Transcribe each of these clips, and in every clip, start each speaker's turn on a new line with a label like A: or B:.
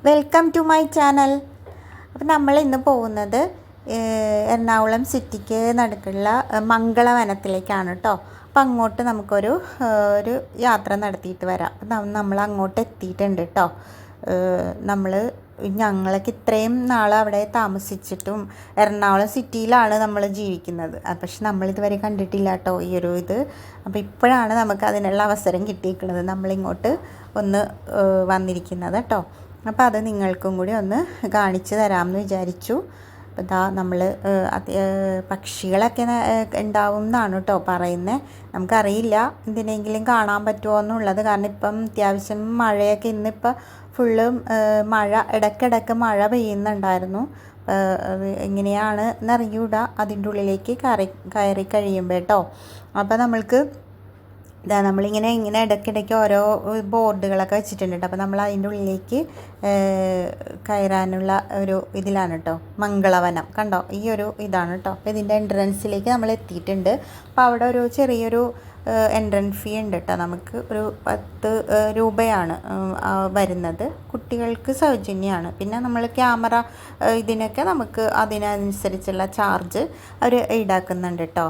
A: Welcome to my channel. അപ്പം നമ്മൾ ഇന്ന് പോകുന്നത് എറണാകുളം സിറ്റിക്ക് നടുക്കുള്ള മംഗളവനത്തിലേക്കാണ് കേട്ടോ. അപ്പം അങ്ങോട്ട് നമുക്കൊരു ഒരു യാത്ര നടത്തിയിട്ട് വരാം. നമ്മൾ അങ്ങോട്ട് എത്തിയിട്ടുണ്ട് കേട്ടോ. ഞങ്ങളൊക്കെ ഇത്രയും നാൾ അവിടെ താമസിച്ചിട്ടും എറണാകുളം സിറ്റിയിലാണ് നമ്മൾ ജീവിക്കുന്നത്. പക്ഷെ നമ്മളിതുവരെ കണ്ടിട്ടില്ല കേട്ടോ ഈ ഒരു ഇത്. അപ്പോൾ ഇപ്പോഴാണ് നമുക്ക് അതിനുള്ള അവസരം കിട്ടിയിരിക്കുന്നത്, നമ്മളിങ്ങോട്ട് ഒന്ന് വന്നിരിക്കുന്നത് കേട്ടോ. അപ്പോൾ അത് നിങ്ങൾക്കും കൂടി ഒന്ന് കാണിച്ചു തരാമെന്ന് വിചാരിച്ചു. അപ്പോൾ ഇതാ നമ്മൾ പക്ഷികളൊക്കെ ഉണ്ടാവും എന്നാണ് കേട്ടോ പറയുന്നത്. നമുക്കറിയില്ല എന്തിനെങ്കിലും കാണാൻ പറ്റുമോ എന്നുള്ളത്. കാരണം ഇപ്പം അത്യാവശ്യം മഴയൊക്കെ ഇന്നിപ്പോൾ ഫുള്ള് മഴ, ഇടയ്ക്കിടയ്ക്ക് മഴ പെയ്യുന്നുണ്ടായിരുന്നു. എങ്ങനെയാണ് എന്നറിയൂട അതിൻ്റെ ഉള്ളിലേക്ക് കയറി കഴിയുമ്പോൾ കേട്ടോ. അപ്പോൾ നമ്മളിങ്ങനെ ഇടയ്ക്കിടയ്ക്ക് ഓരോ ബോർഡുകളൊക്കെ വെച്ചിട്ടുണ്ട് കേട്ടോ. അപ്പോൾ നമ്മൾ അതിൻ്റെ ഉള്ളിലേക്ക് കയറാനുള്ള ഒരു ഇതിലാണ് കേട്ടോ. മംഗളവനം കണ്ടോ, ഈ ഒരു ഇതാണ് കേട്ടോ. അപ്പോൾ ഇതിൻ്റെ എൻട്രൻസിലേക്ക് നമ്മൾ എത്തിയിട്ടുണ്ട്. അപ്പോൾ അവിടെ ഒരു ചെറിയൊരു എൻട്രൻസ് ഫീ ഉണ്ട് കേട്ടോ. നമുക്ക് ഒരു 10 രൂപയാണ് വരുന്നത്. കുട്ടികൾക്ക് സൗജന്യമാണ്. പിന്നെ നമ്മൾ ക്യാമറ ഇതിനൊക്കെ നമുക്ക് അതിനനുസരിച്ചുള്ള ചാർജ് അവർ ഈടാക്കുന്നുണ്ട് കേട്ടോ.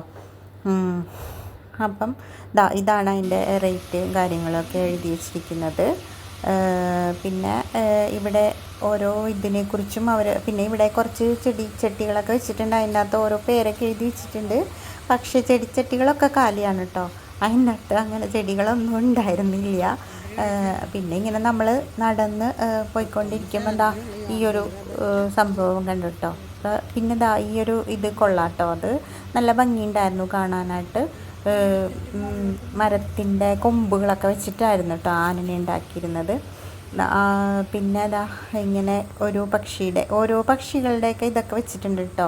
A: അപ്പം ഇതാണ് അതിൻ്റെ റേറ്റ് കാര്യങ്ങളൊക്കെ എഴുതി വെച്ചിരിക്കുന്നത്. പിന്നെ ഇവിടെ ഓരോ ഇതിനെക്കുറിച്ചും പിന്നെ ഇവിടെ കുറച്ച് ചെടിച്ചട്ടികളൊക്കെ വെച്ചിട്ടുണ്ട്. അതിൻ്റെ അകത്ത് ഓരോ പേരൊക്കെ എഴുതി വെച്ചിട്ടുണ്ട്. പക്ഷേ ചെടിച്ചട്ടികളൊക്കെ കാലിയാണ് കേട്ടോ. അതിനകത്ത് അങ്ങനെ ചെടികളൊന്നും ഉണ്ടായിരുന്നില്ല. പിന്നെ ഇങ്ങനെ നമ്മൾ നടന്ന് പോയിക്കൊണ്ടിരിക്കുമ്പോൾ ഈ ഒരു സംഭവം കണ്ടു കേട്ടോ. പിന്നെ ഈ ഒരു ഇത് കൊള്ളാട്ടോ. അത് നല്ല ഭംഗിയുണ്ടായിരുന്നു കാണാനായിട്ട്. മരത്തിൻ്റെ കൊമ്പുകളൊക്കെ വെച്ചിട്ടായിരുന്നു കേട്ടോ ആനനെ ഉണ്ടാക്കിയിരുന്നത്. പിന്നെ ഇങ്ങനെ ഓരോ പക്ഷികളുടെയൊക്കെ ഇതൊക്കെ വെച്ചിട്ടുണ്ട് കേട്ടോ.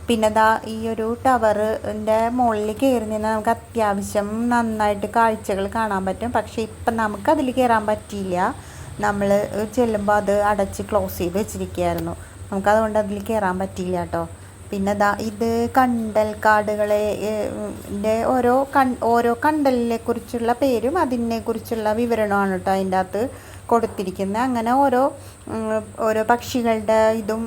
A: പിന്നെ ഈ ഒരു ടവറിൻ്റെ മുകളിൽ കയറി നിന്നാൽ നമുക്ക് അത്യാവശ്യം നന്നായിട്ട് കാഴ്ചകൾ കാണാൻ പറ്റും. പക്ഷേ ഇപ്പം നമുക്കതിൽ കയറാൻ പറ്റിയില്ല. നമ്മൾ ചെല്ലുമ്പോൾ അത് അടച്ച് ക്ലോസ് ചെയ്ത് വെച്ചിരിക്കുകയായിരുന്നു. നമുക്കതുകൊണ്ട് അതിൽ കയറാൻ പറ്റിയില്ല കേട്ടോ. പിന്നെ ഇത് കണ്ടൽ കാടുകളെ ഓരോ കണ്ടലിനെ കുറിച്ചുള്ള പേരും അതിനെക്കുറിച്ചുള്ള വിവരണമാണ് കേട്ടോ അതിൻ്റെ അകത്ത് കൊടുത്തിരിക്കുന്നത്. അങ്ങനെ ഓരോ പക്ഷികളുടെ ഇതും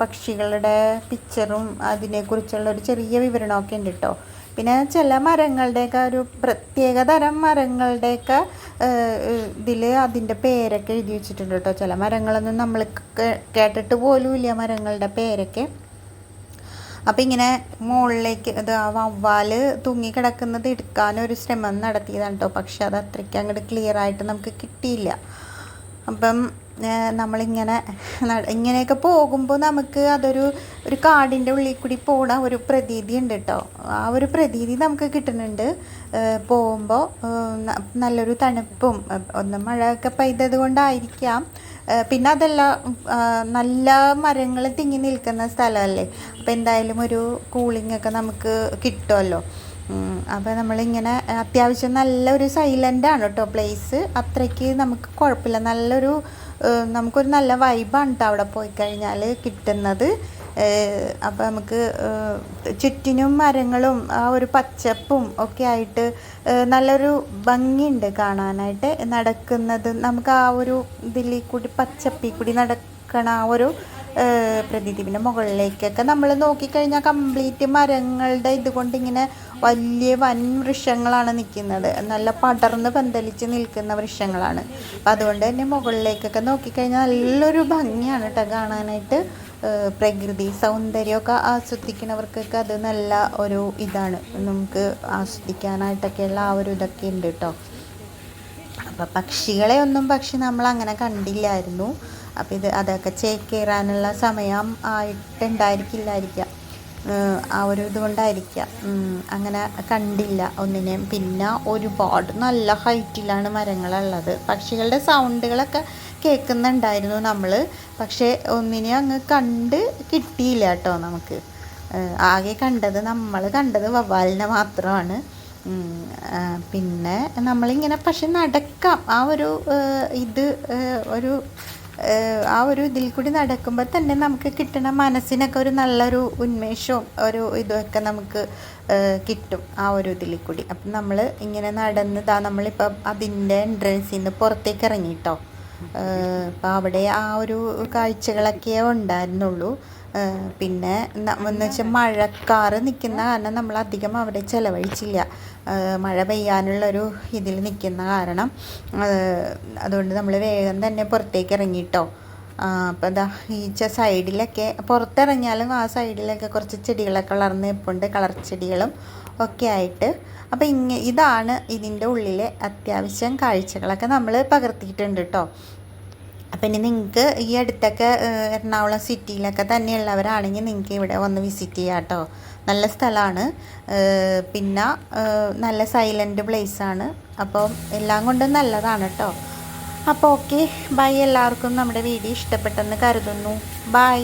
A: പക്ഷികളുടെ പിക്ചറും അതിനെക്കുറിച്ചുള്ള ഒരു ചെറിയ വിവരണമൊക്കെ ഉണ്ട് കേട്ടോ. പിന്നെ ചില മരങ്ങളുടെയൊക്കെ ഒരു പ്രത്യേക തരം മരങ്ങളുടെയൊക്കെ ഇതിൽ അതിൻ്റെ പേരൊക്കെ എഴുതി വെച്ചിട്ടുണ്ട് കേട്ടോ. ചില മരങ്ങളൊന്നും നമ്മൾ കേട്ടിട്ട് പോലുമില്ല മരങ്ങളുടെ പേരൊക്കെ. അപ്പം ഇങ്ങനെ മുകളിലേക്ക് വവ്വാല് തൂങ്ങിക്കിടക്കുന്നത് എടുക്കാനൊരു ശ്രമം നടത്തിയതാണ് കേട്ടോ. പക്ഷെ അത് അത്രയ്ക്ക് അങ്ങോട്ട് ക്ലിയർ ആയിട്ട് നമുക്ക് കിട്ടിയില്ല. അപ്പം ഇങ്ങനെയൊക്കെ പോകുമ്പോൾ നമുക്ക് ഒരു കാടിൻ്റെ ഉള്ളിൽ കൂടി പോണ ഒരു പ്രതീതി ഉണ്ട് കേട്ടോ. ആ ഒരു പ്രതീതി നമുക്ക് കിട്ടുന്നുണ്ട് പോകുമ്പോൾ. നല്ലൊരു തണുപ്പും ഒന്ന് മഴയൊക്കെ പെയ്തത് കൊണ്ടായിരിക്കാം. പിന്നെ അതല്ല, നല്ല മരങ്ങൾ തിങ്ങി നിൽക്കുന്ന സ്ഥലമല്ലേ. അപ്പോൾ എന്തായാലും ഒരു കൂളിംഗൊക്കെ നമുക്ക് കിട്ടുമല്ലോ. അപ്പോൾ നമ്മളിങ്ങനെ അത്യാവശ്യം നല്ലൊരു സൈലൻ്റാണ് കേട്ടോ പ്ലേസ്. അത്രയ്ക്ക് നമുക്ക് കുഴപ്പമില്ല. നമുക്കൊരു നല്ല വൈബാണ് കേട്ടോ അവിടെ പോയി കഴിഞ്ഞാൽ കിട്ടുന്നത്. അപ്പോൾ നമുക്ക് ചുറ്റിനും മരങ്ങളും ആ ഒരു പച്ചപ്പും ഒക്കെ ആയിട്ട് നല്ലൊരു ഭംഗിയുണ്ട് കാണാനായിട്ട്. നടക്കുന്നത് നമുക്ക് ആ ഒരു ഇതിൽ കൂടി പച്ചപ്പിൽ കൂടി നടക്കണ ആ ഒരു പ്രതീതി. പിന്നെ മുകളിലേക്കൊക്കെ നമ്മൾ നോക്കിക്കഴിഞ്ഞാൽ കംപ്ലീറ്റ് മരങ്ങളുടെ ഇതുകൊണ്ട് ഇങ്ങനെ വലിയ വൻ വൃക്ഷങ്ങളാണ് നിൽക്കുന്നത്. നല്ല പടർന്ന് പന്തലിച്ച് നിൽക്കുന്ന വൃക്ഷങ്ങളാണ്. അപ്പം അതുകൊണ്ട് തന്നെ മുകളിലേക്കൊക്കെ നോക്കിക്കഴിഞ്ഞാൽ നല്ലൊരു ഭംഗിയാണ് കേട്ടോ കാണാനായിട്ട്. പ്രകൃതി സൗന്ദര്യമൊക്കെ ആസ്വദിക്കുന്നവർക്കൊക്കെ അത് നല്ല ഒരു ഇതാണ്. നമുക്ക് ആസ്വദിക്കാനായിട്ടൊക്കെയുള്ള ആ ഒരു ഇതൊക്കെ ഉണ്ട് കേട്ടോ. അപ്പം പക്ഷികളെ പക്ഷെ നമ്മൾ അങ്ങനെ കണ്ടില്ലായിരുന്നു. അപ്പം അതൊക്കെ ചേക്കേറാനുള്ള സമയം ആയിട്ടുണ്ടായിരിക്കില്ലായിരിക്കാം. ആ ഒരു ഇതുകൊണ്ടായിരിക്കാം അങ്ങനെ കണ്ടില്ല ഒന്നിനെയും. പിന്നെ ഒരുപാട് നല്ല ഹൈറ്റിലാണ് മരങ്ങളുള്ളത്. പക്ഷികളുടെ സൗണ്ടുകളൊക്കെ കേൾക്കുന്നുണ്ടായിരുന്നു നമ്മൾ. പക്ഷേ ഒന്നിനെ അങ്ങ് കണ്ട് കിട്ടിയില്ല കേട്ടോ. നമുക്ക് ആകെ നമ്മൾ കണ്ടത് വവ്വാലിനെ മാത്രമാണ്. പിന്നെ നമ്മളിങ്ങനെ പക്ഷെ നടക്കാം. ആ ഒരു ഇതിൽ കൂടി നടക്കുമ്പോൾ തന്നെ നമുക്ക് കിട്ടണ മനസ്സിനൊക്കെ ഒരു നല്ലൊരു ഉന്മേഷവും ഒരു ഇതൊക്കെ നമുക്ക് കിട്ടും ആ ഒരു ഇതിൽ കൂടി. അപ്പം നമ്മൾ ഇങ്ങനെ നമ്മളിപ്പം അതിൻ്റെ എൻട്രൻസിൽ നിന്ന് പുറത്തേക്ക് ഇറങ്ങിട്ടോ. അപ്പോൾ അവിടെ ആ ഒരു കാഴ്ചകളൊക്കെ ഉണ്ടായിരുന്നുള്ളൂ. പിന്നെ എന്ന് വെച്ചാൽ മഴക്കാറ് നിൽക്കുന്ന കാരണം നമ്മൾ അധികം അവിടെ ചിലവഴിച്ചില്ല. മഴ പെയ്യാനുള്ളൊരു ഇതിൽ നിൽക്കുന്ന കാരണം അതുകൊണ്ട് നമ്മൾ വേഗം തന്നെ പുറത്തേക്ക് ഇറങ്ങിയിട്ടോ. അപ്പോൾ ഇതാ ഈ സൈഡിലൊക്കെ പുറത്തിറങ്ങിയാലും ആ സൈഡിലൊക്കെ കുറച്ച് ചെടികളൊക്കെ വളർന്ന് നിൽപ്പുണ്ട്, കളർ ചെടികളും ഒക്കെ ആയിട്ട്. അപ്പോൾ ഇതാണ് ഇതിൻ്റെ ഉള്ളിലെ അത്യാവശ്യം കാഴ്ചകളൊക്കെ നമ്മൾ പകർത്തിയിട്ടുണ്ട് കേട്ടോ. അപ്പം ഇനി നിങ്ങൾക്ക് ഈ അടുത്തൊക്കെ എറണാകുളം സിറ്റിയിലൊക്കെ തന്നെയുള്ളവരാണെങ്കിൽ നിങ്ങൾക്ക് ഇവിടെ വന്ന് വിസിറ്റ് ചെയ്യാം കേട്ടോ. നല്ല സ്ഥലമാണ്, പിന്നെ നല്ല സൈലൻറ്റ് പ്ലേസാണ്. അപ്പം എല്ലാം കൊണ്ടും നല്ലതാണ് കേട്ടോ. അപ്പോൾ ഓക്കെ, ബൈ. എല്ലാവർക്കും നമ്മുടെ വീഡിയോ ഇഷ്ടപ്പെട്ടെന്ന് കരുതുന്നു. ബൈ.